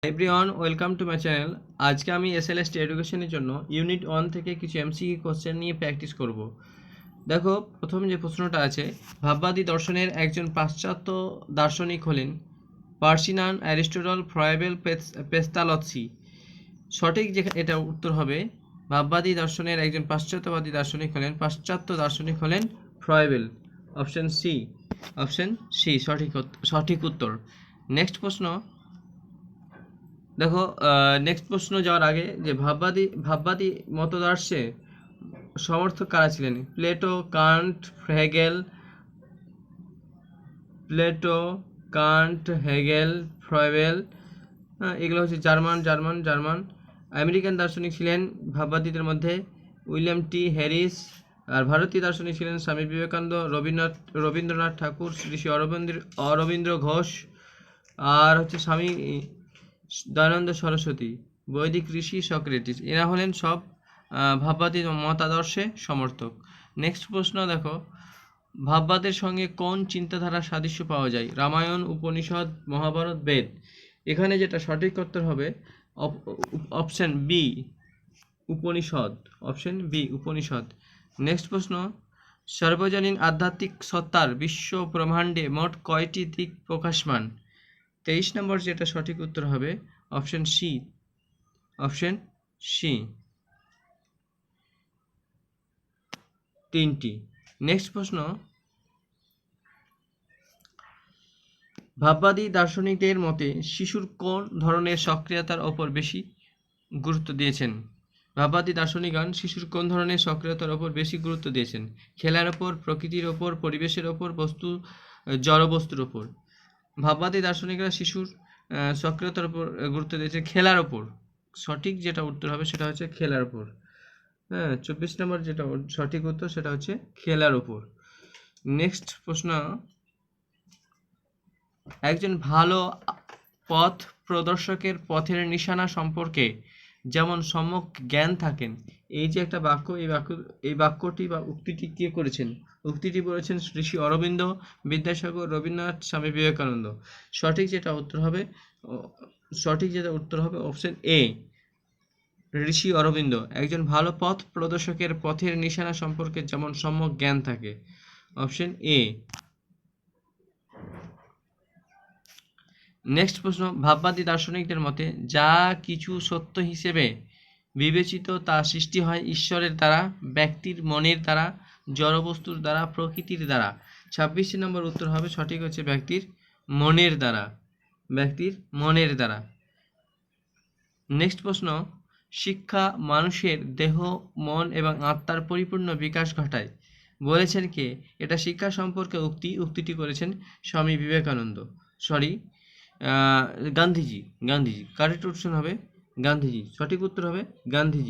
Everyone, welcome to my channel. আজকে আমি SLST এডুকেশনের জন্য ইউনিট 1 থেকে কিছু এমসিকিউ কোশ্চেন নিয়ে প্র্যাকটিস করব। দেখো, প্রথম যে প্রশ্নটা আছে, ভাববাদী দর্শনের একজন পাশ্চাত্য দার্শনিক হলেন পার্সিনান, অ্যারিস্টটল, ফ্রয়েবেল, পেস্তালৎসি। সঠিক যে এটা উত্তর হবে, ভাববাদী দর্শনের একজন পাশ্চাত্যবাদী দার্শনিক হলেন ফ্রয়েবেল। অপশন সি, সঠিক উত্তর। নেক্সট প্রশ্ন দেখো, নেক্সট প্রশ্ন যাওয়ার আগে যে ভাববাদী মতদর্শে সমর্থক কারা ছিলেন? Plato, Hegel, Froebel. এগুলো হচ্ছে জার্মান। আমেরিকান দার্শনিক ছিলেন ভাববাদীদের মধ্যে উইলিয়াম টি হ্যারিস। আর ভারতীয় দার্শনিক ছিলেন স্বামী বিবেকানন্দ, রবীন্দ্রনাথ ঠাকুর, ঋষি অরবিন্দ্র ঘোষ, আর হচ্ছে স্বামী দয়ানন্দ সরস্বতী, বৈদিক ঋষি সক্রেটিস। এরা হলেন সব ভাববাদী মতাদর্শে সমর্থক। নেক্সট প্রশ্ন দেখো, ভাববাদের সঙ্গে কোন চিন্তাধারার সাদৃশ্য পাওয়া যায়? রামায়ণ, উপনিষদ, মহাভারত, বেদ। এখানে যেটা সঠিক উত্তর হবে অপশন বি, উপনিষদ। নেক্সট প্রশ্ন, সর্বজনীন আধ্যাত্মিক সত্তার বিশ্ব ব্রহ্মাণ্ডে মোট কয়টি দিক প্রকাশমান? 23 নম্বর যেটা সঠিক উত্তর হবে অপশন সি, 3টি। নেক্সট প্রশ্ন, ভাববাদী দার্শনিকদের মতে শিশুর কোন ধরনের সক্রিয়তার ওপর বেশি গুরুত্ব দিয়েছেন? ভাববাদী দার্শনিকগণ শিশুর কোন ধরনের সক্রিয়তার ওপর বেশি গুরুত্ব দিয়েছেন? খেলার ওপর, প্রকৃতির ওপর, পরিবেশের ওপর, জড়বস্তুর ওপর। ভাববাদী দার্শনিকরা শিশুর সক্রিয়তার উপর গুরুত্ব দিয়েছে খেলার ওপর। সঠিক যেটা উত্তর হবে সেটা হচ্ছে খেলার ওপর। 24 নম্বর যেটা সঠিক উত্তর সেটা হচ্ছে খেলার ওপর। নেক্সট প্রশ্ন, একজন ভালো পথ প্রদর্শকের পথের নিশানা সম্পর্কে যেমন সম্যক জ্ঞান থাকেন। এই যে একটা বাক্য, এই বাক্যটি বা উক্তিটি কে করেছেন? উক্তিটি বলেছেন ঋষি অরবিন্দ, বিদ্যাসাগর, রবীন্দ্রনাথ, স্বামী বিবেকানন্দ। সঠিক যেটা উত্তর হবে অপশন এ, ঋষি অরবিন্দ। একজন ভালো পথ প্রদর্শকের পথের নিশানা সম্পর্কে যেমন সম্যক জ্ঞান থাকে। Option A. নেক্সট প্রশ্ন, ভাববাদী দার্শনিকদের মতে যা কিছু সত্য হিসেবে বিবেচিত তা সৃষ্টি হয় ঈশ্বরের দ্বারা, ব্যক্তির মনের দ্বারা, জড়বস্তুর দ্বারা, প্রকৃতির দ্বারা। 26 নম্বর উত্তর হবে সঠিক হচ্ছে ব্যক্তির মনের দ্বারা। নেক্সট প্রশ্ন, শিক্ষা মানুষের দেহ, মন এবং আত্মার পরিপূর্ণ বিকাশ ঘটায় বলেছেন কে? এটা শিক্ষা সম্পর্কে উক্তিটি করেছেন স্বামী বিবেকানন্দ, গান্ধীজি। কারেক্ট অপশন হবে গান্ধীজি। সঠিক উত্তর হবে গান্ধীজি।